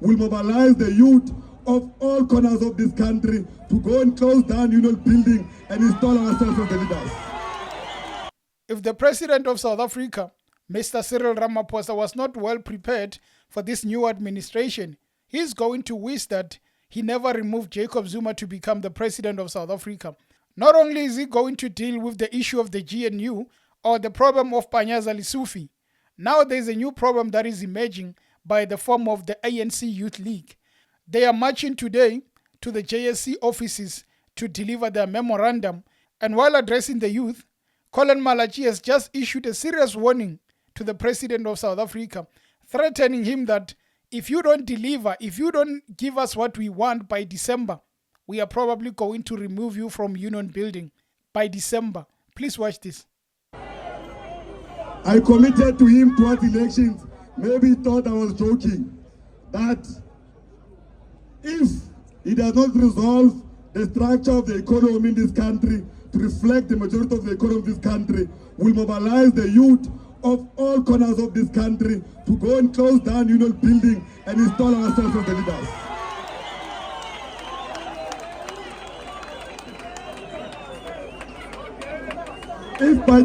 will mobilize the youth of all corners of this country to go and close down union building and install ourselves as the leaders. If the President of South Africa, Mr. Cyril Ramaphosa, was not well prepared for this new administration, he's going to wish that he never removed Jacob Zuma to become the President of South Africa. Not only is he going to deal with the issue of the GNU or the problem of Panyaza Lesufi, now there's a new problem that is emerging by the form of the ANC Youth League. They are marching today to the JSC offices to deliver their memorandum, and while addressing the youth, Colin Malachi has just issued a serious warning to the President of South Africa, threatening him that if you don't deliver, if you don't give us what we want by December, we are probably going to remove you from union building by December. Please watch this. I committed to him towards elections. Maybe he thought I was joking. That if he does not resolve the structure of the economy in this country to reflect the majority of the economy of this country, we'll mobilize the youth of all corners of this country to go and close down union building and install ourselves as the leaders. If by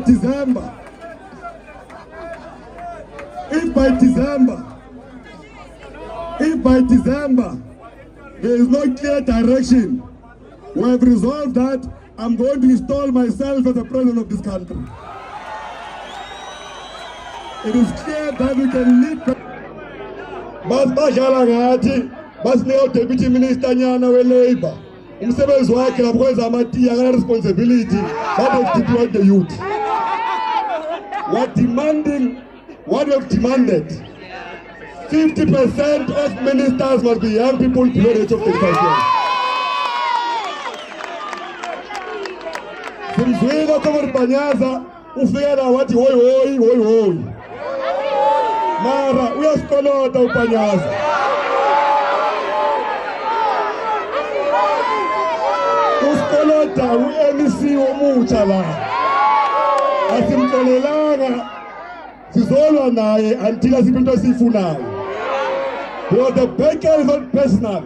December, there is no clear direction, we have resolved that I'm going to install myself as the president of this country. It is clear that we can lead. Basibadlala ngathi basinika deputy minister nyana we-labor. Umsebenzi wakhe ngaphoza amatiya kana responsibility that to deploy the youth. What we have demanded, 50% of ministers must be young people below the age of 35 years. Simzwile kama Panyaza ufika na wathi hoyi. Mara uyasikolota uPanyaza. Usikolota uMC omutsha la. Asimxolelanga sizolwa naye until asiphe into esifunayo. Because the battle is not personal.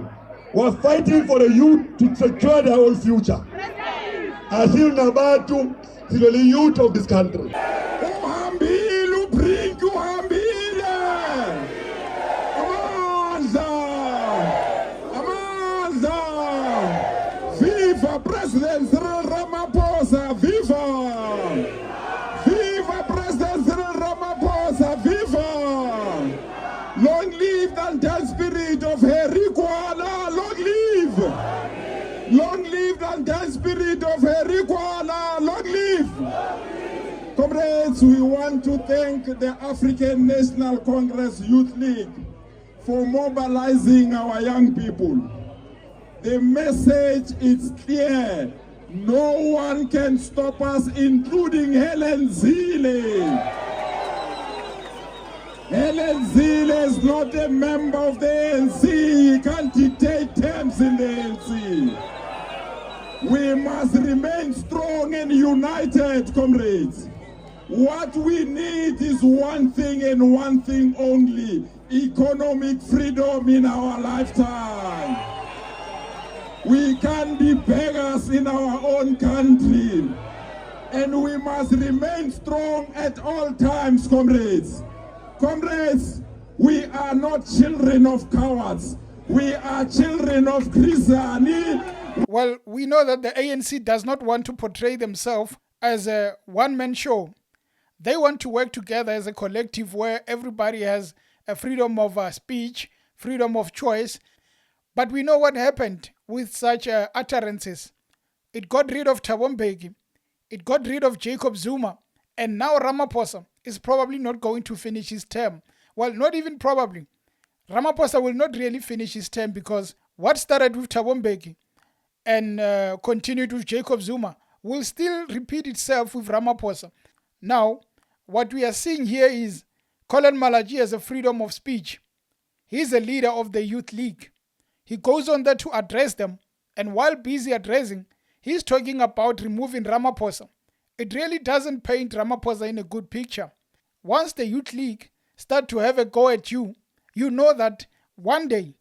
We're fighting for the youth to secure their own future. ANCYL nabantu silwe the youth of this country. Viva President Cyril Ramaphosa, viva! Viva President Cyril Ramaphosa, viva! Long live the undying spirit of Herikwana, long live! Long live the undying spirit of Herikwana, long live! Comrades, we want to thank the African National Congress Youth League for mobilizing our young people. The message is clear. No one can stop us, including Helen Zille. Helen Zille is not a member of the ANC. He can't dictate terms in the ANC. We must remain strong and united, comrades. What we need is one thing and one thing only: economic freedom in our lifetime. We can't be beggars in our own country. And we must remain strong at all times, comrades. Comrades, we are not children of cowards. We are children of Grisani. Well, we know that the ANC does not want to portray themselves as a one-man show. They want to work together as a collective where everybody has a freedom of speech, freedom of choice. But we know what happened with such utterances. It got rid of Thabo Mbeki, it got rid of Jacob Zuma, and now Ramaphosa is probably not going to finish his term. Well, not even probably. Ramaphosa will not really finish his term, because what started with Thabo Mbeki and continued with Jacob Zuma will still repeat itself with Ramaphosa. Now, what we are seeing here is Colin Malachi has a freedom of speech. He's a leader of the Youth League. He goes on there to address them, and while busy addressing, he's talking about removing Ramaphosa. It really doesn't paint Ramaphosa in a good picture. Once the Youth League start to have a go at you, you know that one day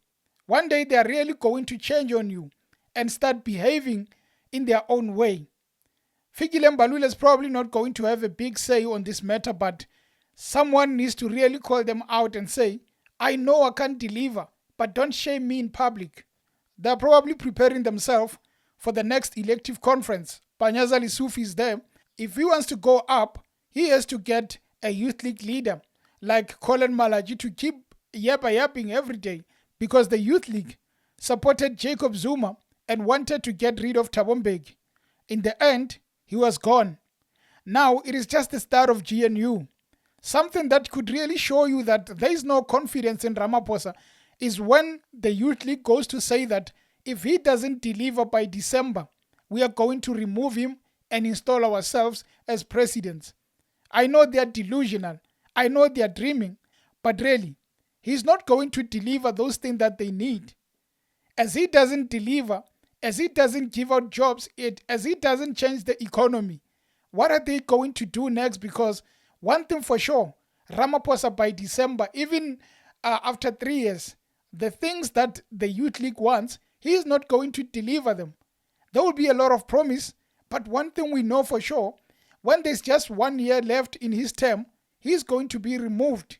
One day they are really going to change on you and start behaving in their own way. Fikile Mbalula is probably not going to have a big say on this matter, but someone needs to really call them out and say, I know I can't deliver, but don't shame me in public. They're probably preparing themselves for the next elective conference. Panyaza Lissufi is there. If he wants to go up, he has to get a youth league leader like Colin Malaji to keep yapping every day, because the youth league supported Jacob Zuma and wanted to get rid of Thabo Mbeki. In the end, he was gone. Now it is just the start of GNU. Something that could really show you that there is no confidence in Ramaphosa is when the youth league goes to say that if he doesn't deliver by December, we are going to remove him and install ourselves as presidents. I know they are delusional. I know they are dreaming. But really, he's not going to deliver those things that they need. As he doesn't deliver, as he doesn't give out jobs, as he doesn't change the economy, what are they going to do next? Because one thing for sure, Ramaphosa by December, even after 3 years, the things that the Youth League wants, he is not going to deliver them. There will be a lot of promise, but one thing we know for sure, when there's just 1 year left in his term, he's going to be removed.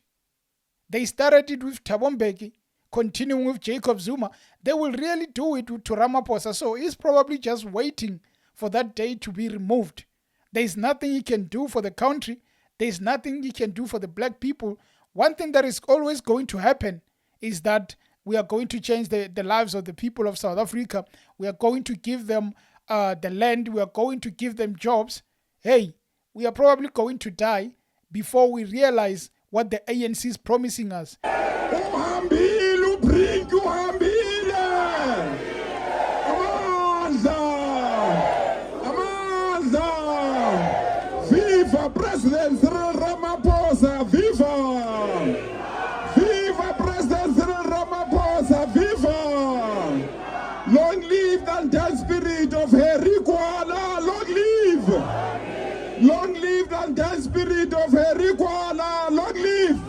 They started it with Thabo Mbeki, continuing with Jacob Zuma. They will really do it to Ramaphosa, so he's probably just waiting for that day to be removed. There's nothing he can do for the country. There's nothing he can do for the black people. One thing that is always going to happen is that we are going to change the lives of the people of South Africa. We are going to give them the land. We are going to give them jobs. Hey, we are probably going to die before we realize what the ANC is promising us. Viva President Ramaphosa, viva! Viva President Ramaphosa, viva! Long live the undying spirit of Harry Kwala, long live! Long live the undying spirit of Harry Kwala, long live!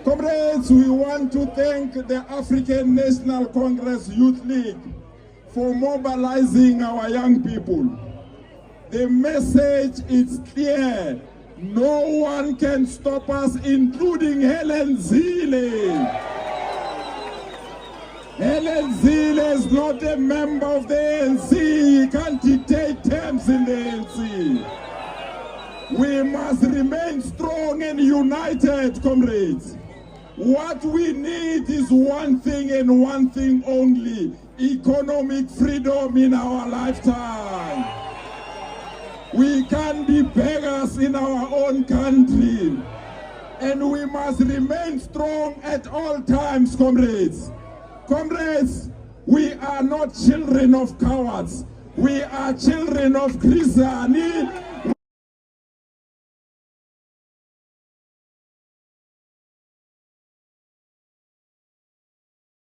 Comrades, we want to thank the African National Congress Youth League for mobilizing our young people. The message is clear. No one can stop us, including ANCYL. ANCYL is not a member of the ANC. He can't dictate terms in the ANC. We must remain strong and united, comrades. What we need is one thing and one thing only: economic freedom in our lifetime. We can't be beggars in our own country. And we must remain strong at all times, comrades. Comrades, we are not children of cowards. We are children of Christianity.